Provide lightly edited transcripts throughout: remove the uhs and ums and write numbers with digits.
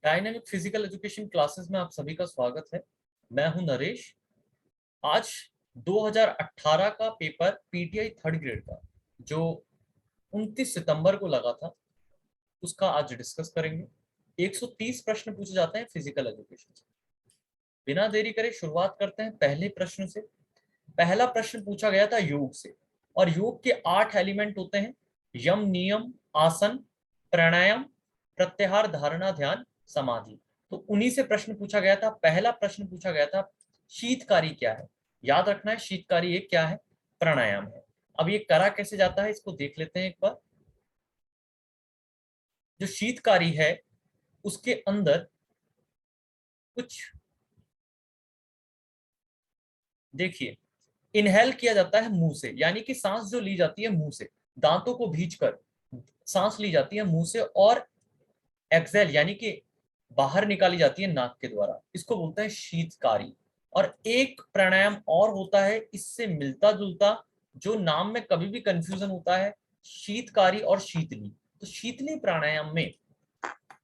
Dynamic physical education classes में आप सभी का स्वागत है। मैं हूं नरेश। आज 2018 का पेपर पीटीआई थर्ड ग्रेड का जो 29 सितंबर को लगा था उसका आज डिस्कस करेंगे। 130 प्रश्न पूछे जाते हैं फिजिकल एजुकेशन से। बिना देरी करे शुरुआत करते हैं पहले प्रश्न से। पहला प्रश्न पूछा गया था योग से, और योग के 8 एलिमेंट होते हैं: यम, नियम, आसन, प्राणायाम, प्रत्याहार, धारणा, ध्यान, समाधि। तो उन्हीं से प्रश्न पूछा गया था। पहला प्रश्न पूछा गया था शीतकारी क्या है। याद रखना है शीतकारी एक क्या है, प्राणायाम है। अब ये करा कैसे जाता है इसको देख लेते हैं एक बार। जो शीतकारी है उसके अंदर कुछ देखिए, इनहेल किया जाता है मुंह से, यानी कि सांस जो ली जाती है मुंह से, दांतों को भींचकर सांस ली जाती है मुंह से, और एक्सेल यानी कि बाहर निकाली जाती है नाक के द्वारा। इसको बोलते हैं शीतकारी। और एक प्राणायाम और होता है इससे मिलता जुलता, जो नाम में कभी भी कंफ्यूजन होता है, शीतकारी और शीतली। तो शीतली प्राणायाम में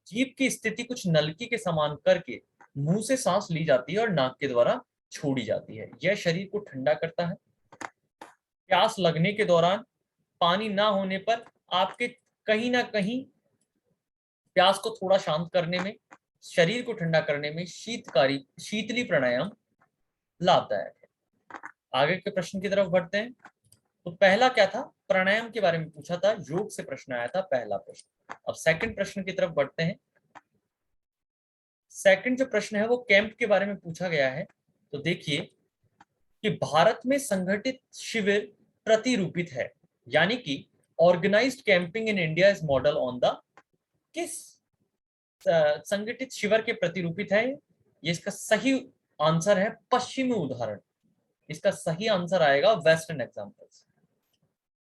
जीभ की स्थिति कुछ नलकी के समान करके मुंह से सांस ली जाती है और नाक के द्वारा छोड़ी जाती है। यह शरीर को ठंडा करता है। प्यास लगने के दौरान पानी ना होने पर आपके कहीं ना कहीं प्यास को थोड़ा शांत करने में, शरीर को ठंडा करने में शीतकारी शीतली प्राणायाम लाभदायक है। आगे के प्रश्न की तरफ बढ़ते हैं। तो पहला क्या था, प्राणायाम के बारे में पूछा था, योग से प्रश्न आया था पहला प्रश्न। अब सेकंड प्रश्न की तरफ बढ़ते हैं। सेकंड जो प्रश्न है वो कैंप के बारे में पूछा गया है। तो देखिए कि भारत में संगठित शिविर प्रतिरूपित है, यानी कि organised camping in India is model on the किस संगठित शिविर के प्रतिरूपित है। ये इसका सही आंसर है पश्चिमी उदाहरण। इसका सही आंसर आएगा वेस्टर्न एग्जांपल्स।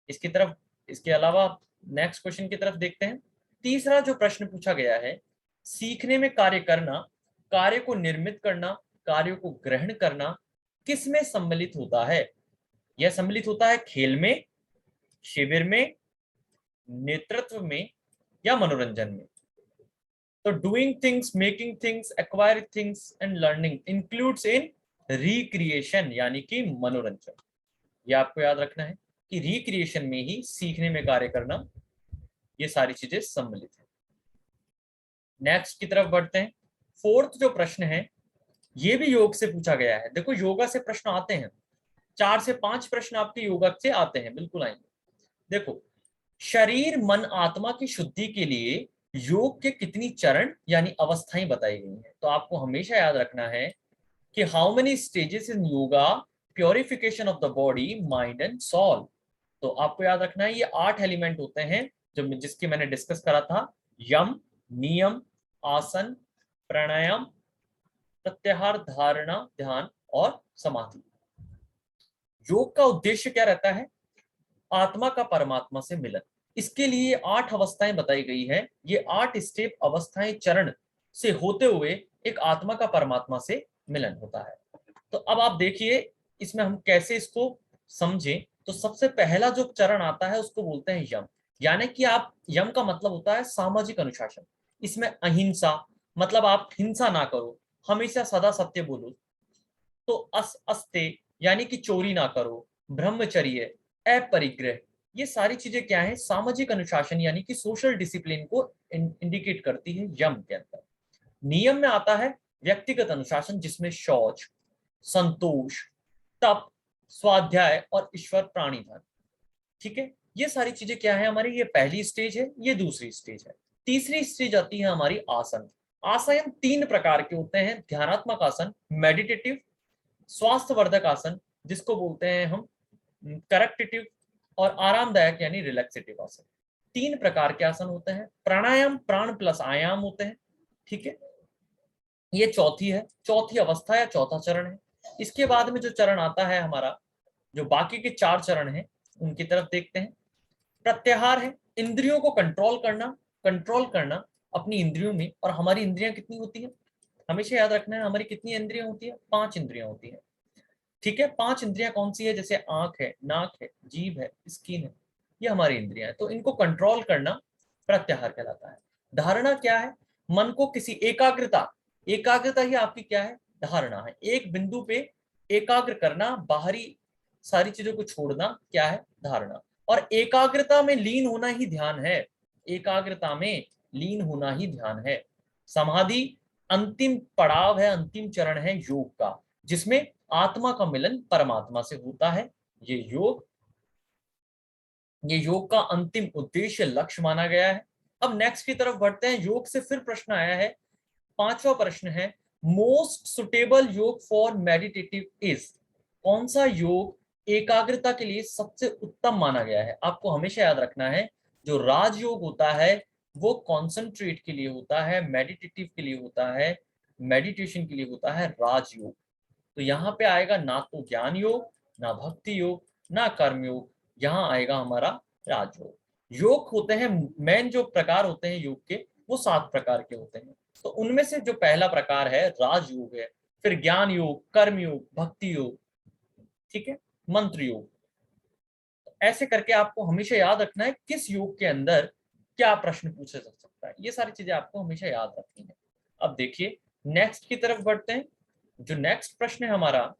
इसकी तरफ, इसके अलावा नेक्स्ट क्वेश्चन की तरफ देखते हैं। तीसरा जो प्रश्न पूछा गया है, सीखने में कार्य करना, कार्य को निर्मित करना, कार्य को ग्रहण करना किस में सम्मिलित होता है। यह सम्मिलित होता है खेल में, शिविर में, नेतृत्व में, या मनोरंजन में। तो doing things, making things, acquiring things and learning includes in recreation, यानी कि मनोरंजन। ये आपको याद रखना है कि रिक्रिएशन में ही सीखने में कार्य करना, ये सारी चीजें सम्मिलित है। नेक्स्ट की तरफ बढ़ते हैं। फोर्थ जो प्रश्न है ये भी योग से पूछा गया है। देखो योगा से प्रश्न आते हैं, 4 से 5 प्रश्न आपके योगा से आते हैं, बिल्कुल आएंगे। देखो, शरीर मन आत्मा की शुद्धि के लिए योग के कितनी चरण यानी अवस्थाएं बताई गई हैं। तो आपको हमेशा याद रखना है कि how many stages in yoga, purification of the body, mind and soul. तो आपको याद रखना है ये 8 एलिमेंट होते हैं जो जिसकी मैंने डिस्कस करा था: यम, नियम, आसन, प्राणायाम, प्रत्याहार, धारणा, ध्यान और समाधि। योग का उद्देश्य क्या रहता है? आत्मा का परमात्मा से मिलन। इसके लिए 8 अवस्थाएं बताई गई है। ये 8 स्टेप, अवस्थाएं, चरण से होते हुए एक आत्मा का परमात्मा से मिलन होता है। तो अब आप देखिए इसमें हम कैसे इसको समझें। तो सबसे पहला जो चरण आता है उसको बोलते हैं यम, यानी कि आप, यम का मतलब होता है सामाजिक अनुशासन। इसमें अहिंसा मतलब आप हिंसा ना करो, हमेशा सदा सत्य बोलो। तो अस्ते यानी कि चोरी ना करो, ब्रह्मचर्य, अपरिग्रह, ये सारी चीजें क्या है, सामाजिक अनुशासन यानी कि सोशल डिसिप्लिन को इंडिकेट करती है यम के अंदर। नियम में आता है व्यक्तिगत अनुशासन, जिसमें शौच, संतोष, तप, स्वाध्याय और ईश्वर प्राणिधन। ठीक है, ये सारी चीजें क्या है हमारी, ये पहली स्टेज है, ये दूसरी स्टेज है। तीसरी स्टेज आती है हमारी आसन। आसन 3 प्रकार के होते हैं: ध्यानात्मक आसन, मेडिटेटिव, स्वास्थ्यवर्धक आसन जिसको बोलते हैं हम करेक्टेटिव, और आरामदायक यानी रिलैक्सेटिव आसन। 3 प्रकार के आसन होते हैं। प्राणायाम प्राण प्लस आयाम होते हैं। ठीक है, ये चौथी अवस्था या चौथा चरण है। इसके बाद में जो चरण आता है हमारा, जो बाकी के 4 चरण हैं उनकी तरफ देखते हैं। प्रत्याहार है इंद्रियों को कंट्रोल करना अपनी इंद्रियों में। और हमारी इंद्रियां कितनी होती है, हमेशा याद रखना है, हमारी कितनी इंद्रियां होती है, 5 इंद्रियां होती है। ठीक है, 5 इंद्रियां कौन सी है, जैसे आंख है, नाक है, जीभ है, स्किन है, ये हमारी इंद्रियां है। तो इनको कंट्रोल करना प्रत्याहार कहलाता है। धारणा क्या है, मन को किसी एकाग्रता, एकाग्रता ही आपकी क्या है, धारणा है। एक बिंदु पे एकाग्र करना, बाहरी सारी चीजों को छोड़ना क्या है, धारणा। और एकाग्रता में लीन होना ही ध्यान है, एकाग्रता में लीन होना ही ध्यान है। समाधि अंतिम पड़ाव है, अंतिम चरण है योग का, जिसमें आत्मा का मिलन परमात्मा से होता है। ये योग, ये योग का अंतिम उद्देश्य, लक्ष्य माना गया है। अब नेक्स्ट की तरफ बढ़ते हैं। योग से फिर प्रश्न आया है, पांचवा प्रश्न है, मोस्ट सुटेबल योग फॉर मेडिटेटिव इज, कौन सा योग एकाग्रता के लिए सबसे उत्तम माना गया है। आपको हमेशा याद रखना है, जो राजयोग होता है वो कॉन्सेंट्रेट के लिए होता है, मेडिटेटिव के लिए होता है, मेडिटेशन के लिए होता है राजयोग। तो यहाँ पे आएगा ना तो ज्ञान योग, ना भक्ति योग, ना कर्म योग, यहाँ आएगा हमारा राजयोग। योग होते हैं, मेन जो प्रकार होते हैं योग के, वो 7 प्रकार के होते हैं। तो उनमें से जो पहला प्रकार है राजयोग है, फिर ज्ञान योग, कर्म योग, भक्ति योग, ठीक है, मंत्र योग। ऐसे करके आपको हमेशा याद रखना है किस योग के अंदर क्या प्रश्न पूछा जा सकता है, ये सारी चीजें आपको हमेशा याद रखनी है। अब देखिए नेक्स्ट की तरफ बढ़ते हैं। जो नेक्स्ट प्रश्न है हमारा,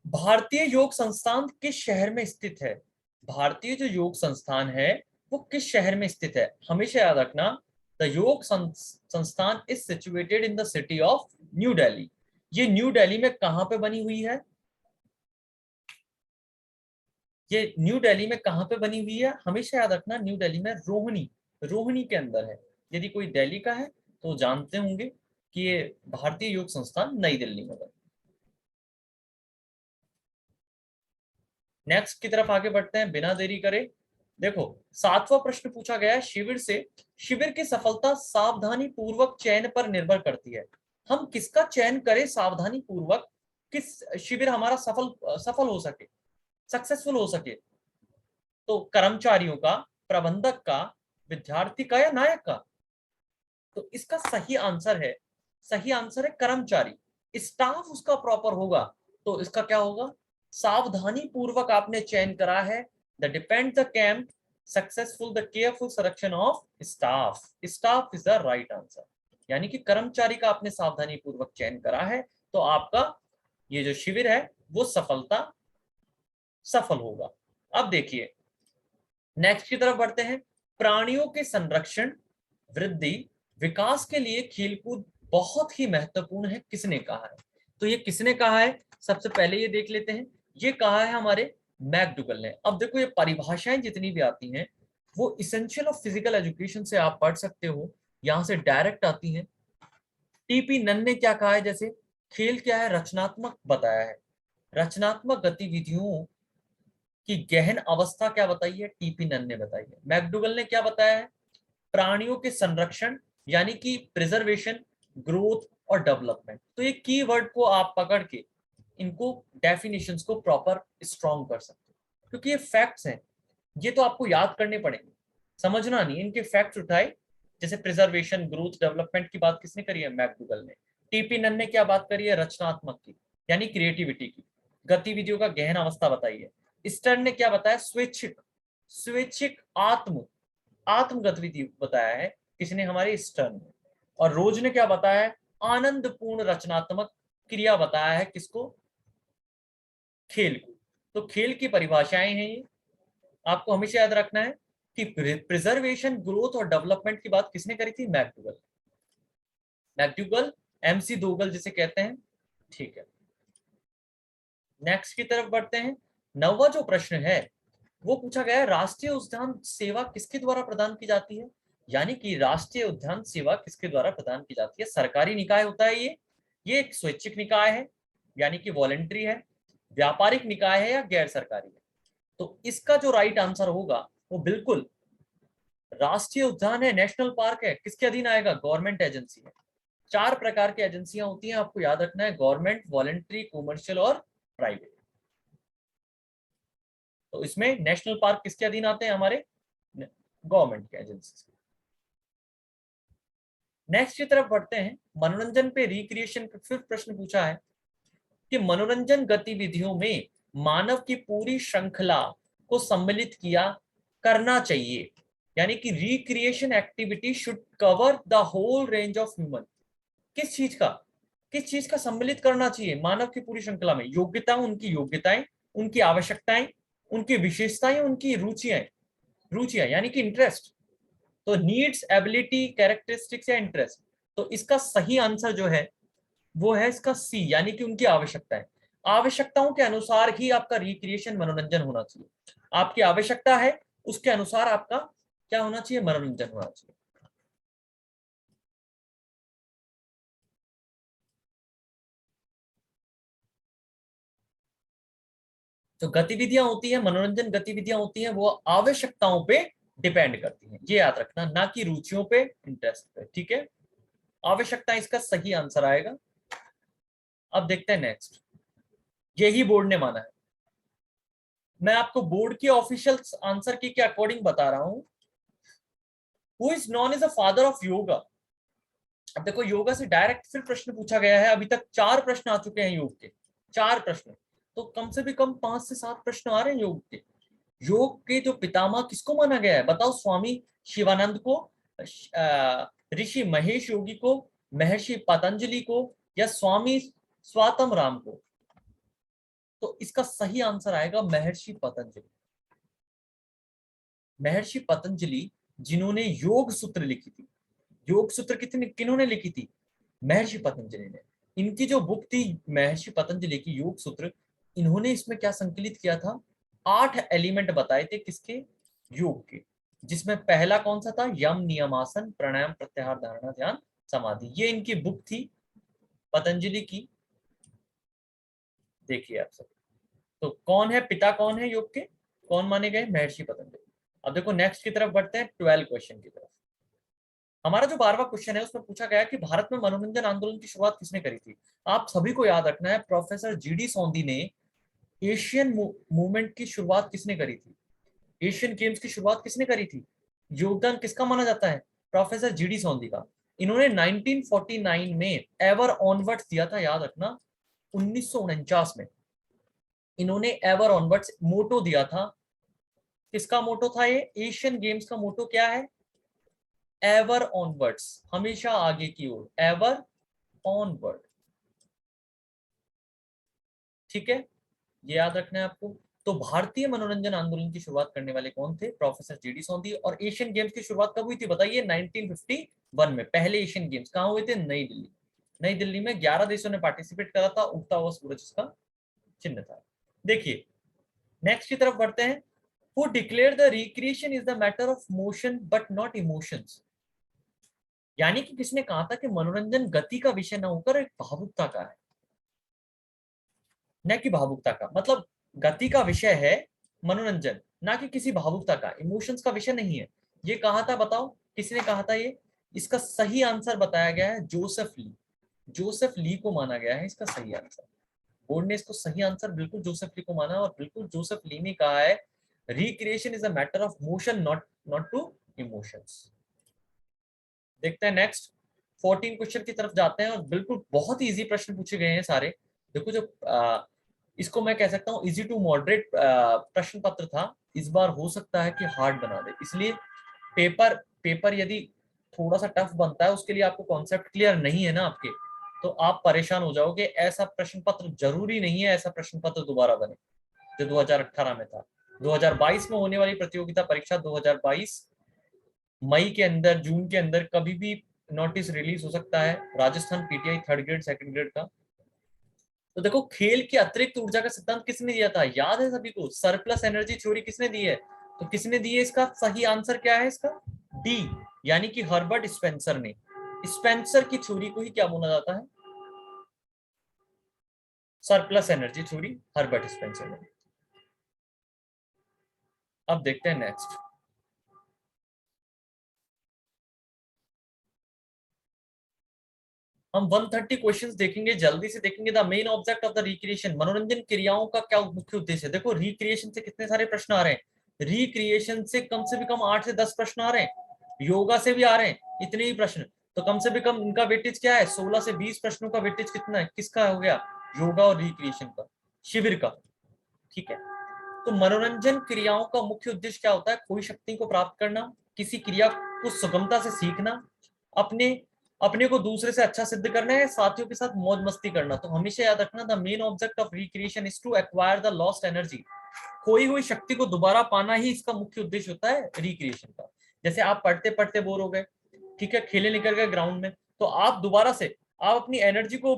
भारतीय योग संस्थान किस शहर में स्थित है। भारतीय जो योग संस्थान है वो किस शहर में स्थित है, हमेशा याद रखना, द योग संस्थान is situated in the city of new Delhi. ये न्यू दिल्ली में कहां पे बनी हुई है, ये न्यू दिल्ली में कहां पे बनी हुई है, हमेशा याद रखना, न्यू दिल्ली में रोहिणी, रोहिणी के अंदर है। यदि कोई दिल्ली का है तो जानते होंगे कि ये भारतीय योग संस्थान नई दिल्ली में बना। नेक्स्ट की तरफ आगे बढ़ते हैं बिना देरी करे। देखो 7वां प्रश्न पूछा गया है शिविर से, शिविर की सफलता सावधानी पूर्वक चयन पर निर्भर करती है। हम किसका चयन करें सावधानी पूर्वक, किस शिविर हमारा सफल हो सके, सक्सेसफुल हो सके। तो कर्मचारियों का, प्रबंधक का, विद्यार्थी का, या नायक का। तो इसका सही आंसर है, सही आंसर है कर्मचारी। स्टाफ उसका प्रॉपर होगा तो इसका क्या होगा, सावधानी पूर्वक आपने चयन करा है। The depend the camp successful the careful selection of staff, staff is the right answer. यानी कि कर्मचारी का आपने सावधानी पूर्वक चयन करा है तो आपका ये जो शिविर है वो सफल होगा। अब देखिए नेक्स्ट की तरफ बढ़ते हैं। प्राणियों के संरक्षण, वृद्धि, विकास के लिए खेलकूद बहुत ही महत्वपूर्ण है, किसने कहा है। तो ये किसने कहा है, सबसे पहले ये देख लेते हैं। ये कहा है हमारे मैकडुगल ने। अब देखो ये परिभाषाएं जितनी भी आती हैं वो इसेंशियल ऑफ फिजिकल एजुकेशन से आप पढ़ सकते हो, यहां से डायरेक्ट आती हैं। टीपी नन ने क्या कहा है, जैसे खेल क्या है, रचनात्मक बताया है, रचनात्मक गतिविधियों की गहन अवस्था क्या बताई है, टीपी नन ने बताई है। मैकडुगल ने क्या बताया है, प्राणियों के संरक्षण यानी कि प्रिजर्वेशन, ग्रोथ और डेवलपमेंट। तो ये कीवर्ड को आप पकड़ के इनको डेफिनेशंस को प्रॉपर स्ट्रॉन्ग कर सकते हो, क्योंकि ये फैक्ट्स हैं, ये तो आपको याद करने पड़ेंगे, समझना नहीं। इनके फैक्ट्स उठाए, जैसे प्रिजर्वेशन, ग्रोथ, डेवलपमेंट की बात किसने करी है, मैकडुगल ने। टीपी नन ने क्या बात करी है, रचनात्मक की यानी क्रिएटिविटी की, गतिविधियों का गहन अवस्था बताई है। स्टर्न ने क्या बताया, स्वैच्छिक, स्वैच्छिक आत्म आत्म गतिविधि बताया है, किसने, हमारे स्टर्न ने। और रोज ने क्या बताया है, आनंदपूर्ण रचनात्मक क्रिया बताया है, किसको, खेल को। तो खेल की परिभाषाएं हैं ये, आपको हमेशा याद रखना है कि प्रिजर्वेशन, ग्रोथ और डेवलपमेंट की बात किसने करी थी, मैकडुगल, मैकडुगल, एमसी दोगल जिसे कहते हैं, ठीक है। नेक्स्ट की तरफ बढ़ते हैं। 9वां जो प्रश्न है वो पूछा गया है, राष्ट्रीय उद्यान सेवा किसके द्वारा प्रदान की जाती है। यानी कि राष्ट्रीय उद्यान सेवा किसके द्वारा प्रदान की जाती है, सरकारी निकाय होता है ये एक स्वैच्छिक निकाय है यानी कि वॉलेंट्री है, व्यापारिक निकाय है, या गैर सरकारी है। तो इसका जो राइट आंसर होगा वो बिल्कुल राष्ट्रीय उद्यान है, नेशनल पार्क है, किसके अधीन आएगा, गवर्नमेंट एजेंसी है। 4 प्रकार की एजेंसियां होती हैं, आपको याद रखना है, गवर्नमेंट, वॉलेंट्री, कॉमर्शियल और प्राइवेट। तो इसमें नेशनल पार्क किसके अधीन आते हैं, हमारे गवर्नमेंट के एजेंसी। नेक्स्ट की तरफ बढ़ते हैं। मनोरंजन पे रिक्रिएशन पे फिर प्रश्न पूछा है कि मनोरंजन गतिविधियों में मानव की पूरी श्रृंखला को सम्मिलित किया करना चाहिए। यानी कि recreation activity should cover the whole range of human. किस चीज का सम्मिलित करना चाहिए मानव की पूरी श्रृंखला में? योग्यताएं, उनकी आवश्यकताएं, उनकी विशेषताएं, उनकी रुचियां यानी कि इंटरेस्ट। तो नीड्स, एबिलिटी, कैरेक्टरिस्टिक्स या इंटरेस्ट। तो इसका सही आंसर जो है वो है इसका सी, यानी कि उनकी आवश्यकताएं। आवश्यकताओं के अनुसार ही आपका रिक्रिएशन, मनोरंजन होना चाहिए। आपकी आवश्यकता है, उसके अनुसार आपका क्या होना चाहिए? मनोरंजन होना चाहिए। जो गतिविधियां होती है, मनोरंजन गतिविधियां होती हैं, वो आवश्यकताओं पे डिपेंड करती हैं, ये याद रखना, ना कि रुचियों पे, इंटरेस्ट पे। ठीक है, आवश्यकता इसका सही आंसर आएगा। अब देखते हैं नेक्स्ट। यही बोर्ड ने माना है, मैं आपको बोर्ड की ऑफिशियल आंसर की के अकॉर्डिंग बता रहा हूं। Who is known as a father of yoga? अब देखो, योगा से डायरेक्ट फिर प्रश्न पूछा गया है। अभी तक 4 प्रश्न आ चुके हैं योग के, 4 प्रश्न। तो कम से भी कम 5 से 7 प्रश्न आ रहे हैं योग के। योग के जो पितामह किसको माना गया है बताओ? स्वामी शिवानंद को, ऋषि महेश योगी को, महर्षि पतंजलि को, या स्वामी स्वातम राम को? तो इसका सही आंसर आएगा महर्षि पतंजलि। महर्षि पतंजलि जिन्होंने योग सूत्र लिखी थी। योग सूत्र किन्होंने लिखी थी? महर्षि पतंजलि ने। इनकी जो बुक थी महर्षि पतंजलि की योग सूत्र, इन्होंने इसमें क्या संकलित किया था? 8 एलिमेंट बताए थे किसके? योग के। जिसमें पहला कौन सा था? यम, नियमासन, प्राणायाम, प्रत्याहार, धारणा, ध्यान, समाधि। ये इनकी बुक थी पतंजलि की। देखिए आप सब, तो कौन है पिता, कौन है योग के, कौन माने गए? महर्षि पतंजलि। अब देखो नेक्स्ट की तरफ बढ़ते हैं, 12 क्वेश्चन की तरफ। हमारा जो 12वां क्वेश्चन है उसमें पूछा गया कि भारत में मनोरंजन आंदोलन की शुरुआत किसने करी थी? आप सभी को याद रखना है, प्रोफेसर जीडी सोंधी ने एशियन मूवमेंट की शुरुआत किसने करी थी? एशियन गेम्स की शुरुआत किसने करी थी? योगदान किसका माना जाता है? प्रोफेसर जीडी सोंधी का। इन्होंने 1949 में एवर ऑनवर्ड्स दिया था, याद रखना। 1949 में इन्होंने एवर ऑनवर्ड्स मोटो दिया था। किसका मोटो था ये? एशियन गेम्स का मोटो क्या है? एवर ऑनवर्ड्स, हमेशा आगे की ओर, एवर ऑनवर्ड। ठीक है, ये याद रखना है आपको। तो भारतीय मनोरंजन आंदोलन की शुरुआत करने वाले कौन थे? Professor GD Sondhi. और एशियन गेम्स की शुरुआत कब हुई थी बताइए? 1951 में। पहले एशियन गेम्स कहाँ हुए थे? नई दिल्ली। नई दिल्ली में 11 देशों ने पार्टिसिपेट करा था। उगता हुआ सूरज इसका चिन्ह था। देखिए नेक्स्ट की तरफ बढ़ते हैं। Who declare the recreation is the matter of motion but not emotions? यानी कि किसने कहा था कि मनोरंजन गति का विषय न होकर एक भावुकता का है? न कि भावुकता का, मतलब गति का विषय है मनोरंजन, ना कि किसी भावुकता का, इमोशंस का विषय नहीं है। ये कहा था बताओ, किसने कहा था ये? इसका सही आंसर बताया गया है जोसेफ ली। जोसेफ ली को माना गया है इसका सही आंसर। बोर्ड ने इसको सही आंसर बिल्कुल जोसेफ ली को माना, और बिल्कुल जोसेफ ली ने कहा है recreation is a matter of motion, not not to emotions. देखते हैं नेक्स्ट 14 क्वेश्चन की तरफ जाते हैं, और बिल्कुल बहुत ही इजी प्रश्न पूछे गए हैं सारे। देखो जो इसको मैं कह सकता हूँ इजी टू मॉडरेट प्रश्न पत्र था। इस बार हो सकता है कि हार्ड बना दे, इसलिए पेपर पेपर यदि थोड़ा सा टफ बनता है, उसके लिए आपको कॉन्सेप्ट क्लियर नहीं है ना आपके, तो आप परेशान हो जाओगे। ऐसा प्रश्न पत्र जरूरी नहीं है ऐसा प्रश्न पत्र दोबारा बने जो 2018 में था। 2022 में होने वाली प्रतियोगिता परीक्षा 2022 मई के अंदर, जून के अंदर कभी भी नोटिस रिलीज हो सकता है। Rajasthan PTI 3rd grade 2nd grade का। तो देखो, खेल की अतिरिक्त ऊर्जा का सिद्धांत किसने दिया था? याद है सभी को? सरप्लस एनर्जी थ्योरी किसने दी है? तो किसने दी है? इसका सही आंसर क्या है? इसका डी, यानी कि हर्बर्ट स्पेंसर ने। स्पेंसर की थ्योरी को ही क्या बोला जाता है? Surplus energy theory, Herbert Spencer ने। अब देखते हैं नेक्स्ट। हम 130 क्वेश्चंस देखेंगे, जल्दी से देखेंगे। The main object of the recreation, मनोरंजन क्रियाओं का क्या मुख्य उद्देश्य है? देखो रिक्रिएशन से कितने सारे प्रश्न आ रहे हैं। रिक्रिएशन से कम से भी कम 8 से 10 प्रश्न आ रहे हैं। योगा से भी आ रहे हैं इतने ही प्रश्न। तो कम से भी कम इनका वेटेज क्या है? 16 से 20 प्रश्नों का वेटेज कितना है? किसका हो गया? योगा और रिक्रिएशन का, शिविर का। ठीक है, तो मनोरंजन क्रियाओं का मुख्य उद्देश्य क्या होता है? खोई शक्ति को प्राप्त करना, किसी क्रिया को सुगमता से सीखना, अपने अपने को दूसरे से अच्छा सिद्ध करना है, साथियों के साथ मौज मस्ती करना। तो हमेशा याद रखना, the main object of recreation is to acquire the lost energy. खोई हुई शक्ति को दोबारा पाना ही इसका मुख्य उद्देश्य होता है रिक्रिएशन का। जैसे आप पढ़ते पढ़ते बोर हो गए, ठीक है, खेलने निकल गए ग्राउंड में, तो आप दोबारा से आप अपनी एनर्जी को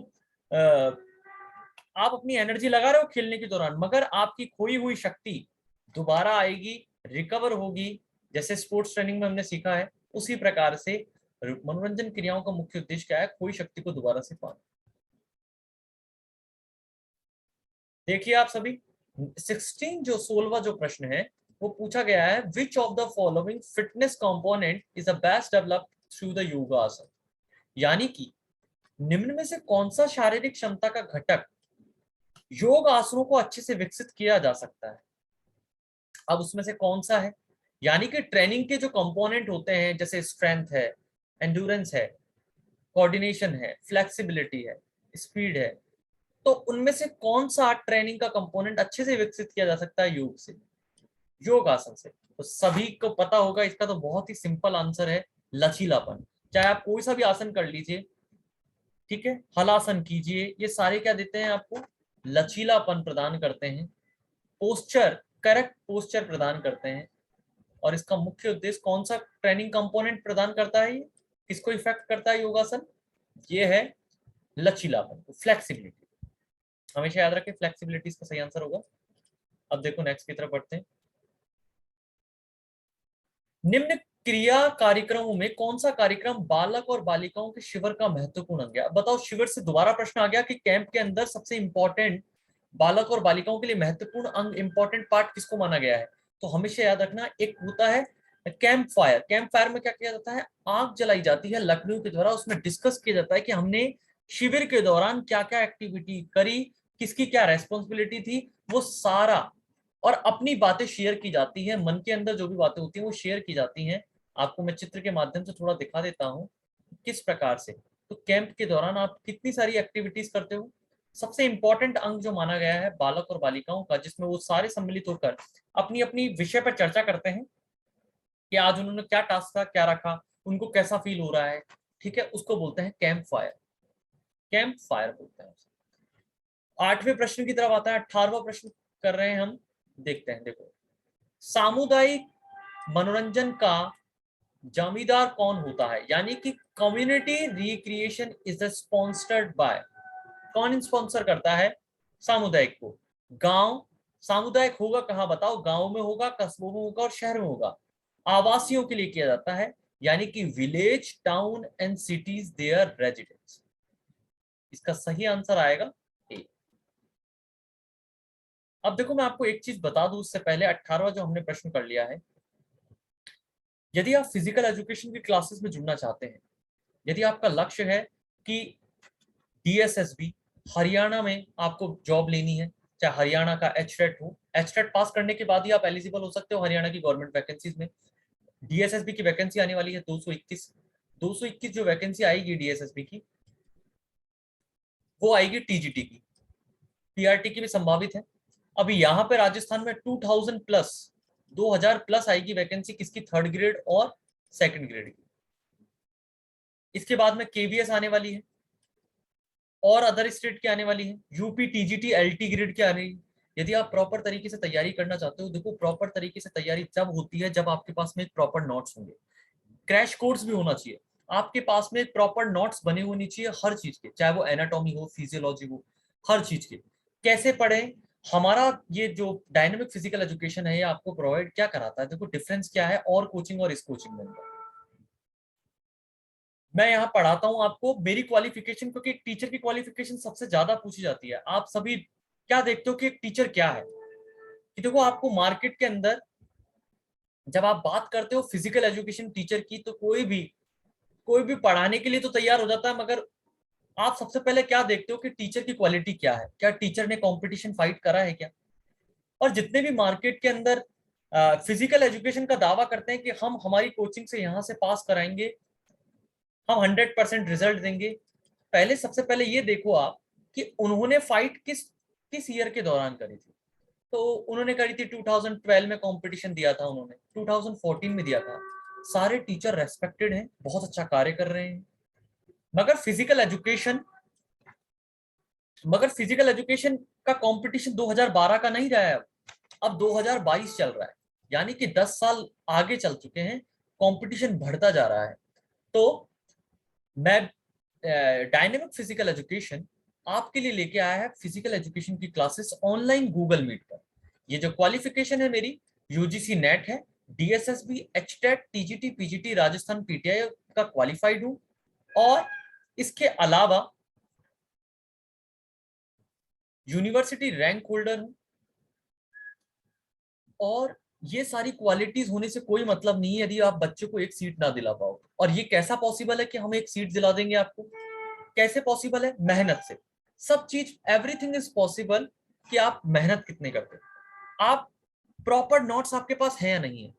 आप अपनी एनर्जी लगा रहे हो खेलने के दौरान, मगर आपकी खोई हुई शक्ति दोबारा आएगी, रिकवर होगी। जैसे स्पोर्ट्स ट्रेनिंग में हमने सीखा है, उसी प्रकार से मनोरंजन क्रियाओं का मुख्य उद्देश्य क्या है? खोई शक्ति को दोबारा से पाना। देखिए आप सभी, 16 जो 16वां जो प्रश्न है वो पूछा गया है, which of the following fitness component is the best developed through the yoga आसन। यानी कि निम्न में से कौन सा शारीरिक क्षमता का घटक योग आसनों को अच्छे से विकसित किया जा सकता है? अब उसमें से कौन सा है? यानी कि ट्रेनिंग के जो कंपोनेंट होते हैं, जैसे स्ट्रेंथ है, एंड्योरेंस है, कोऑर्डिनेशन है, फ्लेक्सिबिलिटी है, स्पीड है, तो उनमें से कौन सा ट्रेनिंग का कंपोनेंट अच्छे से विकसित किया जा सकता है योग से, योग आसन से? तो सभी को पता होगा, इसका तो बहुत ही सिंपल आंसर है, लचीलापन। चाहे आप कोई सा भी आसन कर लीजिए, ठीक है, हलासन कीजिए, ये सारे क्या देते हैं आपको? लचीलापन प्रदान करते हैं, पोस्चर, करेक्ट पोस्चर प्रदान करते हैं। और इसका मुख्य उद्देश्य कौन सा ट्रेनिंग कंपोनेंट प्रदान करता है? ये किसको इफेक्ट करता है योगासन? ये है लचीलापन, फ्लेक्सिबिलिटी। हमेशा याद रखें, फ्लेक्सिबिलिटी इसका सही आंसर होगा। अब देखो नेक्स्ट की तरफ बढ़ते हैं। निम्न क्रिया कार्यक्रमों में कौन सा कार्यक्रम बालक और बालिकाओं के शिविर का महत्वपूर्ण अंग है? अब बताओ, शिविर से दोबारा प्रश्न आ गया कि कैंप के अंदर सबसे इंपॉर्टेंट बालक और बालिकाओं के लिए महत्वपूर्ण अंग, इंपॉर्टेंट पार्ट किसको माना गया है? तो हमेशा याद रखना, एक होता है कैंप फायर। कैंप फायर में क्या किया जाता है? आग जलाई जाती है लकड़ियों के द्वारा, उसमें डिस्कस किया जाता है कि हमने शिविर के दौरान क्या क्या एक्टिविटी करी, किसकी क्या रेस्पॉन्सिबिलिटी थी, वो सारा, और अपनी बातें शेयर की जाती है, मन के अंदर जो भी बातें होती हैं वो शेयर की जाती हैं। आपको मैं चित्र के माध्यम से थोड़ा दिखा देता हूँ किस प्रकार से। तो कैंप के दौरान आप कितनी सारी एक्टिविटीज करते हो। सबसे इंपॉर्टेंट अंग जो माना गया है बालक और बालिकाओं का, जिसमें वो सारे सम्मिलित होकर अपनी अपनी विषय पर चर्चा करते हैं कि आज उन्होंने क्या टास्क था, क्या रखा, उनको कैसा फील हो रहा है, ठीक है, उसको बोलते हैं कैंप फायर। कैंप फायर बोलते हैं। 8वें प्रश्न की तरफ आता है, 18वां प्रश्न कर रहे हैं हम, देखते हैं। देखो, सामुदायिक मनोरंजन का जमींदार कौन होता है? यानी कि community recreation is sponsored by, कौन स्पॉन्सर करता है सामुदायिक को? गांव। सामुदायिक होगा कहाँ बताओ? गांव में होगा, कस्बों में होगा और शहर में होगा। आवासियों के लिए किया जाता है, यानी कि village, town and cities their residents. इसका सही आंसर आएगा ए। अब देखो, मैं आपको एक चीज बता दूं उससे पहले, 18वां जो हमने प्रश्न कर लिया है, यदि आप फिजिकल एजुकेशन की क्लासेस में जुड़ना चाहते हैं, यदि आपका लक्ष्य है कि डीएसएसबी हरियाणा में आपको जॉब लेनी है, चाहे हरियाणा का एचटेट हो, एचटेट पास करने के बाद ही आप एलिजिबल हो सकते हो हरियाणा की गवर्नमेंट वैकेंसीज में। डीएसएसबी की वैकेंसी आने वाली है 221 जो वैकेंसी आएगी डीएसएसबी की, वो आएगी टीजीटी की, पीआरटी की भी संभावित है। अभी यहाँ पे राजस्थान में 2000 प्लस, 2000 प्लस आएगी वैकेंसी, किसकी? थर्ड ग्रेड और सेकंड ग्रेड की। इसके बाद में केवीएस आने वाली है और अदर स्टेट की आने वाली है, यूपी टीजीटी एलटी ग्रेड की आ रही है। यदि आप प्रॉपर तरीके से तैयारी करना चाहते हो, देखो प्रॉपर तरीके से तैयारी तब होती है जब आपके पास में एक प्रॉपर नोट्स होंगे, क्रैश कोर्स भी होना चाहिए आपके पास में, एक प्रॉपर नोट्स बने होनी चाहिए हर चीज के, चाहे वो एनाटॉमी हो, फिजियोलॉजी हो, हर चीज के। कैसे पढ़ें? हमारा ये जो डायनेमिक फिजिकल एजुकेशन है, ये आपको प्रोवाइड क्या कराता है? देखो डिफरेंस क्या है और कोचिंग और इस कोचिंग में। मैं यहाँ पढ़ाता हूँ आपको मेरी क्वालिफिकेशन, क्योंकि एक टीचर की क्वालिफिकेशन सबसे ज्यादा पूछी जाती है। आप सभी क्या देखते हो कि एक टीचर क्या है? कि देखो, आपको मार्केट के अंदर जब आप बात करते हो फिजिकल एजुकेशन टीचर की, तो कोई भी पढ़ाने के लिए तो तैयार हो जाता है, मगर आप सबसे पहले क्या देखते हो कि टीचर की क्वालिटी क्या है, क्या टीचर ने कंपटीशन फाइट करा है क्या? और जितने भी मार्केट के अंदर फिजिकल एजुकेशन का दावा करते हैं कि हम हमारी कोचिंग से यहाँ से पास कराएंगे, हम 100% रिजल्ट देंगे, पहले सबसे पहले ये देखो आप कि उन्होंने फाइट किस किस ईयर के दौरान करी थी। तो उन्होंने करी थी 2012 में कंपटीशन दिया था उन्होंने, 2014 में दिया था। सारे टीचर रेस्पेक्टेड हैं, बहुत अच्छा कार्य कर रहे हैं। मगर फिजिकल एजुकेशन मगर फिजिकल एजुकेशन का कंपटीशन 2012 का नहीं रहा है, अब 2022 चल रहा है, यानी कि 10 साल आगे चल चुके हैं, कंपटीशन बढ़ता जा रहा है। तो मैं डायनेमिक फिजिकल एजुकेशन आपके लिए लेके आया है फिजिकल एजुकेशन की क्लासेस ऑनलाइन गूगल मीट पर। ये जो क्वालिफिकेशन है मेरी, यूजीसी नेट है, DSSB, HTET, TGT, PGT, Rajasthan PTI का क्वालिफाइड हूं, और इसके अलावा यूनिवर्सिटी रैंक होल्डर हूं। और ये सारी क्वालिटीज होने से कोई मतलब नहीं है यदि आप बच्चे को एक सीट ना दिला पाओ। और ये कैसा पॉसिबल है कि हम एक सीट दिला देंगे आपको? कैसे पॉसिबल है? मेहनत से। सब चीज, एवरीथिंग इज पॉसिबल कि आप मेहनत कितने करते हो। आप प्रॉपर नोट्स आपके पास है या नहीं है?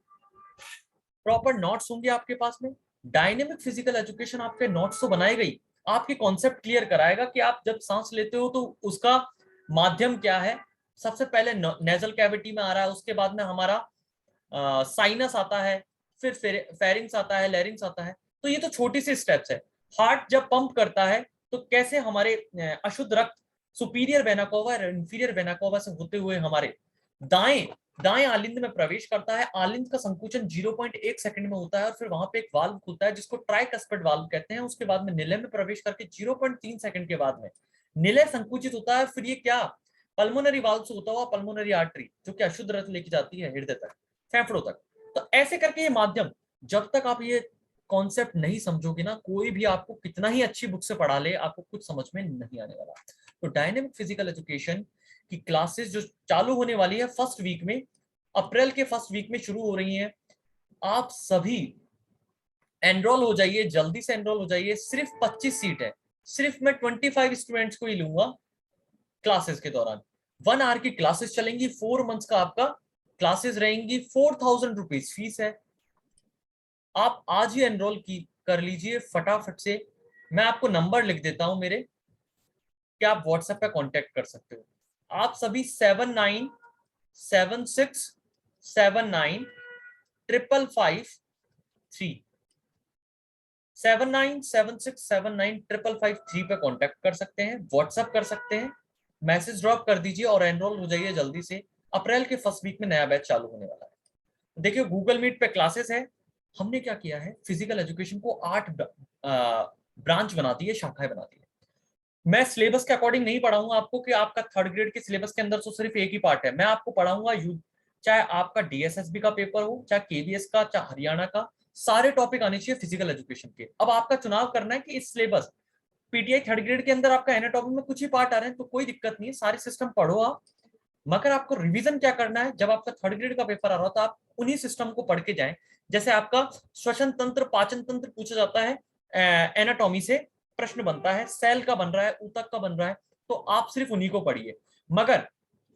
प्रॉपर नोट्स होंगे आपके पास में। डायनेमिक फिजिकल एजुकेशन आपके नोट्स तो बनाएगा ही, आपके कॉन्सेप्ट क्लियर कराएगा कि आप जब सांस लेते हो तो उसका माध्यम क्या है। सबसे पहले नेजल कैविटी में आ रहा है, उसके बाद में हमारा साइनस आता है, फिर फेरिंग्स आता है, लैरिंग्स आता है। तो ये तो छोटी सी स्टेप्स है। हार्ट जब पंप करता है तो कैसे हमारे अशुद्ध रक्त सुपीरियर वेना कावा और इंफीरियर वेना कावा से होते हुए हमारे दाएं दाएं आलिंद में प्रवेश करता है। आलिंद का संकुचन 0.1 सेकंड में होता है, और फिर वहां पे एक वाल्व खुलता है जिसको ट्राइकस्पिड वाल्व कहते हैं। उसके बाद में निलय में प्रवेश करके 0.3 सेकंड के बाद में निलय संकुचित होता है। फिर ये क्या, पल्मोनरी वाल्व से होता हुआ पल्मोनरी आर्टरी, जो कि अशुद्ध रक्त लेके जाती है हृदय तक, फेफड़ों तक। तो ऐसे करके ये माध्यम, जब तक आप ये कॉन्सेप्ट नहीं समझोगे ना, कोई भी आपको कितना ही अच्छी बुक से पढ़ा ले, आपको कुछ समझ में नहीं आने वाला। तो डायनेमिक फिजिकल एजुकेशन की क्लासेस जो चालू होने वाली है फर्स्ट वीक में, अप्रैल के फर्स्ट वीक में शुरू हो रही है। आप सभी एनरोल हो जाइए, जल्दी से एनरोल हो जाइए। सिर्फ 25 सीट है, सिर्फ मैं 25 स्टूडेंट्स को ही लूंगा क्लासेस के दौरान। 1 आवर की क्लासेस चलेंगी, 4 मंथ्स का आपका क्लासेस रहेंगी, 4000 रुपीज फीस है। आप आज ही एनरोल की कर लीजिए फटाफट से। मैं आपको नंबर लिख देता हूं मेरे, कि आप व्हाट्सएप पे कांटेक्ट कर सकते हो। आप सभी 7976795553 7976795553 पे कांटेक्ट कर सकते हैं, व्हाट्सएप कर सकते हैं, मैसेज ड्रॉप कर दीजिए और एनरोल हो जाइए जल्दी से। अप्रैल के फर्स्ट वीक में नया बैच चालू होने वाला है। देखिए गूगल मीट पे क्लासेस है। हमने क्या किया है, फिजिकल एजुकेशन को 8 ब्रांच बना दी है, शाखाएं बना दी है। मैं सिलेबस के अकॉर्डिंग नहीं पढ़ाऊंगा आपको कि आपका थर्ड ग्रेड के सिलेबस के अंदर तो सिर्फ एक ही पार्ट है। मैं आपको पढ़ाऊंगा चाहे आपका डीएसएसबी का पेपर हो, चाहे केवीएस का, चाहे हरियाणा का, सारे टॉपिक आने चाहिए फिजिकल एजुकेशन के। अब आपका चुनाव करना है कि इस सिलेबस पीटीआई थर्ड ग्रेड के अंदर आपका एनाटॉमी में कुछ ही पार्ट आ रहे हैं तो कोई दिक्कत नहीं है, सारे सिस्टम पढ़ो आप। मगर आपको रिवीजन क्या करना है, जब आपका थर्ड ग्रेड का पेपर आ रहा हो तो आप उन्हीं सिस्टम को पढ़ के जाएं। जैसे आपका श्वसन तंत्र, पाचन तंत्र पूछा जाता है, एनाटॉमी से प्रश्न बनता है, सेल का बन रहा है, ऊतक का बन रहा है, तो आप सिर्फ उन्हीं को पढ़िए। मगर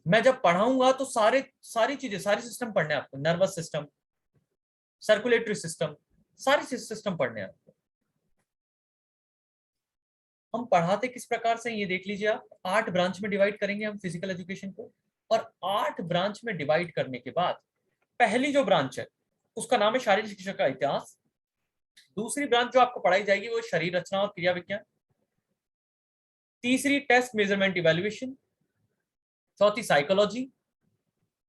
मैं जब पढ़ाऊंगा तो सारी चीजें, सारी सिस्टम पढ़ने हैं आपको, नर्वस सिस्टम, सर्कुलेटरी सिस्टम, सारी सिस्टम पढ़ने हैं आपको। हम पढ़ाते किस प्रकार से ये देख लीजिए आप। 8 ब्रांच में डिवाइड करेंगे हम फिजिकल एजुकेशन को, और 8 ब्रांच में डिवाइड करने के बाद पहली जो ब्रांच है उसका नाम है शारीरिक शिक्षा का इतिहास। दूसरी ब्रांच जो आपको पढ़ाई जाएगी वो शरीर रचना और क्रिया विज्ञान। तीसरी टेस्ट मेजरमेंट इवेल्युएशन। चौथी साइकोलॉजी।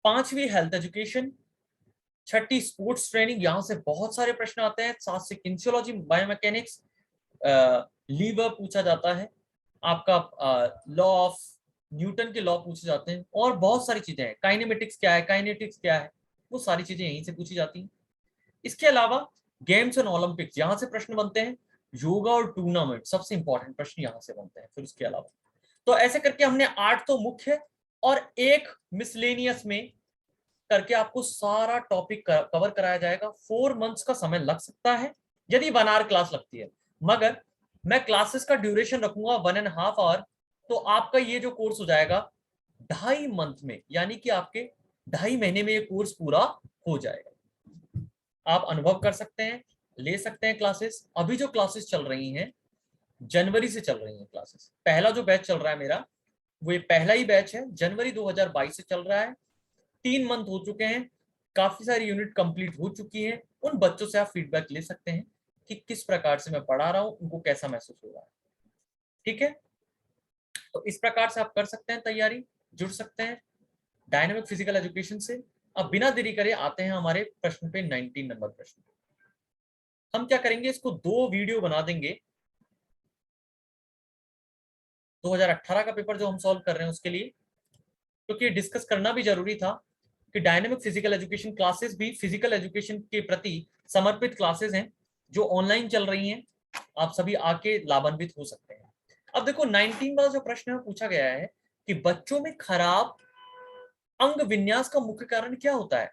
पांचवी हेल्थ एजुकेशन। छठी स्पोर्ट्स ट्रेनिंग, यहां से बहुत सारे प्रश्न आते हैं। सात से किन्सियोलॉजी, बायोमैकेनिक्स, लीवर पूछा जाता है आपका, लॉ ऑफ न्यूटन के लॉ पूछे जाते हैं, और बहुत सारी चीजें हैं। काइनेमेटिक्स क्या है, काइनेटिक्स क्या है, वो सारी चीजें यहीं से पूछी जाती हैं। इसके अलावा गेम्स एंड ओलंपिक्स, यहां से प्रश्न बनते हैं। योगा और टूर्नामेंट, सबसे इंपॉर्टेंट प्रश्न यहां से बनते हैं। फिर उसके अलावा तो ऐसे करके हमने 8 तो मुख्य और एक मिसलेनियस में करके आपको सारा टॉपिक कवर कराया जाएगा। 4 मंथ्स का समय लग सकता है यदि 1 आवर क्लास लगती है, मगर मैं क्लासेस का ड्यूरेशन रखूंगा 1.5 आवर। तो आपका ये जो कोर्स हो जाएगा 2.5 मंथ में, यानी कि आपके 2.5 महीने में ये कोर्स पूरा हो जाएगा। आप अनुभव कर सकते हैं, ले सकते हैं क्लासेस। अभी जो क्लासेस चल रही हैं, जनवरी से चल रही हैं क्लासेस। पहला जो बैच चल रहा है मेरा, वो ये पहला ही बैच है, जनवरी 2022 से चल रहा है। 3 मंथ हो चुके हैं, काफी सारी यूनिट कंप्लीट हो चुकी है, उन बच्चों से आप फीडबैक ले सकते हैं कि किस प्रकार से मैं पढ़ा रहा हूं, उनको कैसा महसूस हो रहा है। ठीक है, तो इस प्रकार से आप कर सकते हैं तैयारी, जुड़ सकते हैं डायनामिक फिजिकल एजुकेशन से। अब बिना देरी करे आते हैं हमारे प्रश्न पे, 19 नंबर प्रश्न। हम क्या करेंगे, इसको 2 वीडियो बना देंगे। 2018 का पेपर जो हम सॉल्व कर रहे हैं उसके लिए, क्योंकि डिस्कस करना भी जरूरी था कि डायनेमिक फिजिकल एजुकेशन क्लासेस भी फिजिकल एजुकेशन के प्रति समर्पित क्लासेस हैं जो ऑनलाइन चल रही हैं, आप सभी आके लाभान्वित हो सकते हैं। अब देखो 19 वाला जो प्रश्न है पूछा गया है कि बच्चों में खराब अंग विन्यास का मुख्य कारण क्या होता है।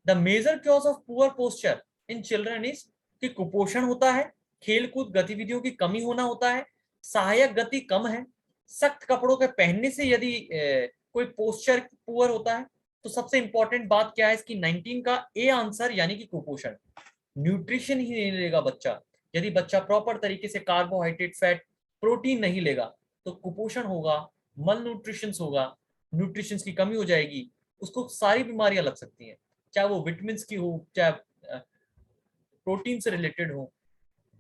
The major cause of poor posture in children is कि कुपोषण होता है, खेलकूद गतिविधियों की कमी होना होता है, सहायक गति कम है, सख्त कपड़ों के पहनने से यदि कोई पोस्चर पुअर होता है। तो सबसे इंपॉर्टेंट बात क्या है इसकी, 19 का ए आंसर यानी कि कुपोषण। न्यूट्रिशन ही नहीं लेगा बच्चा, यदि बच्चा प्रॉपर तरीके से कार्बोहाइड्रेट, फैट, प्रोटीन नहीं लेगा तो कुपोषण होगा, मल न्यूट्रिशन होगा, न्यूट्रिशन की कमी हो जाएगी, उसको सारी बीमारियां लग सकती हैं, चाहे वो विटामिन की हो, चाहे प्रोटीन से रिलेटेड हो।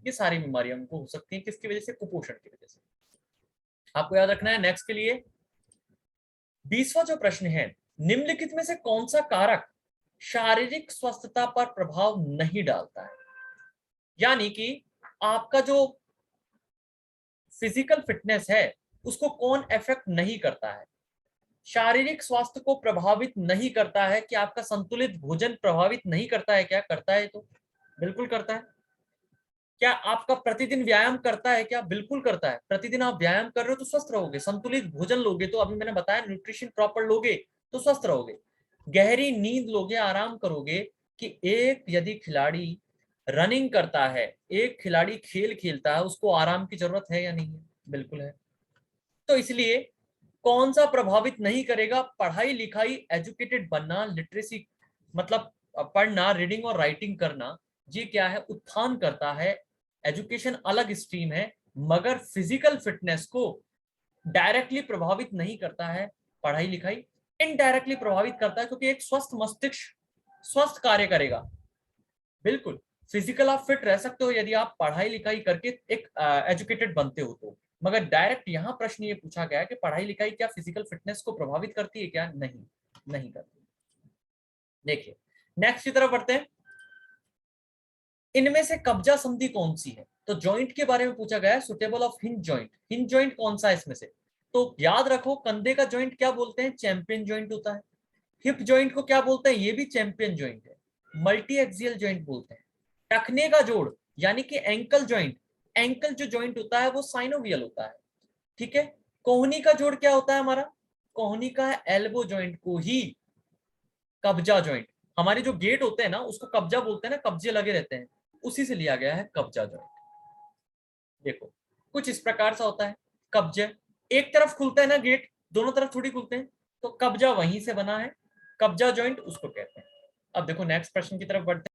ये सारी बीमारियां उनको हो सकती हैं, किसकी वजह से, कुपोषण की वजह से। आपको याद रखना है। नेक्स्ट के लिए 20वां जो प्रश्न है, निम्नलिखित में से कौन सा कारक शारीरिक स्वस्थता पर प्रभाव नहीं डालता है। यानी कि आपका जो फिजिकल फिटनेस है उसको कौन इफेक्ट नहीं करता है, शारीरिक स्वास्थ्य को प्रभावित नहीं करता है। कि आपका संतुलित भोजन प्रभावित नहीं करता है क्या, करता है, तो बिल्कुल करता है। क्या आपका प्रतिदिन व्यायाम करता है क्या, बिल्कुल करता है। प्रतिदिन आप व्यायाम कर रहे हो तो स्वस्थ रहोगे, संतुलित भोजन लोगे तो, अभी मैंने बताया न्यूट्रिशन प्रॉपर लोगे तो स्वस्थ रहोगे, गहरी नींद लोगे, आराम करोगे। कि एक यदि खिलाड़ी रनिंग करता है, एक खिलाड़ी खेल खेलता है, उसको आराम की जरूरत है या नहीं है, बिल्कुल है। तो इसलिए कौन सा प्रभावित नहीं करेगा, पढ़ाई लिखाई, एजुकेटेड बनना, लिटरेसी मतलब पढ़ना, रीडिंग और राइटिंग करना, ये क्या है, उत्थान करता है। एजुकेशन अलग स्ट्रीम है, मगर फिजिकल फिटनेस को डायरेक्टली प्रभावित नहीं करता है, पढ़ाई लिखाई इनडायरेक्टली प्रभावित करता है, क्योंकि एक स्वस्थ मस्तिष्क स्वस्थ कार्य करेगा। बिल्कुल, फिजिकल आप फिट रह सकते हो यदि आप पढ़ाई लिखाई करके एक एजुकेटेड बनते हो तो, मगर डायरेक्ट यहाँ प्रश्न ये पूछा गया कि पढ़ाई लिखाई क्या फिजिकल फिटनेस को प्रभावित करती है क्या, नहीं, नहीं करती। देखिए नेक्स्ट की तरफ बढ़ते हैं। इनमें से कब्जा संधि कौन सी है, तो जॉइंट के बारे में पूछा गया है, suitable of hinge joint, hinge joint कौन सा है इसमें से। तो याद रखो, कंधे का जॉइंट क्या बोलते हैं, चैंपियन जॉइंट होता है। हिप जॉइंट को क्या बोलते हैं, ये भी चैंपियन जॉइंट है। मल्टी एक्सियल जॉइंट बोलते हैं। टखने का जोड़ यानी कि एंकल जॉइंट, एंकल जो जॉइंट होता है वो साइनोवियल होता है। ठीक है, कोहनी का जोड़ क्या होता है हमारा, कोहनी का है एल्बो जॉइंट को ही कब्जा जॉइंट। हमारे जो गेट होते हैं ना उसको कब्जा बोलते हैं ना, कब्जे लगे रहते हैं, उसी से लिया गया है कब्जा जॉइंट। देखो कुछ इस प्रकार से होता है कब्जा, एक तरफ खुलता है ना गेट, दोनों तरफ थोड़ी खुलते हैं, तो कब्जा वहीं से बना है, कब्जा जॉइंट उसको कहते हैं। अब देखो नेक्स्ट प्रश्न की तरफ बढ़ते हैं।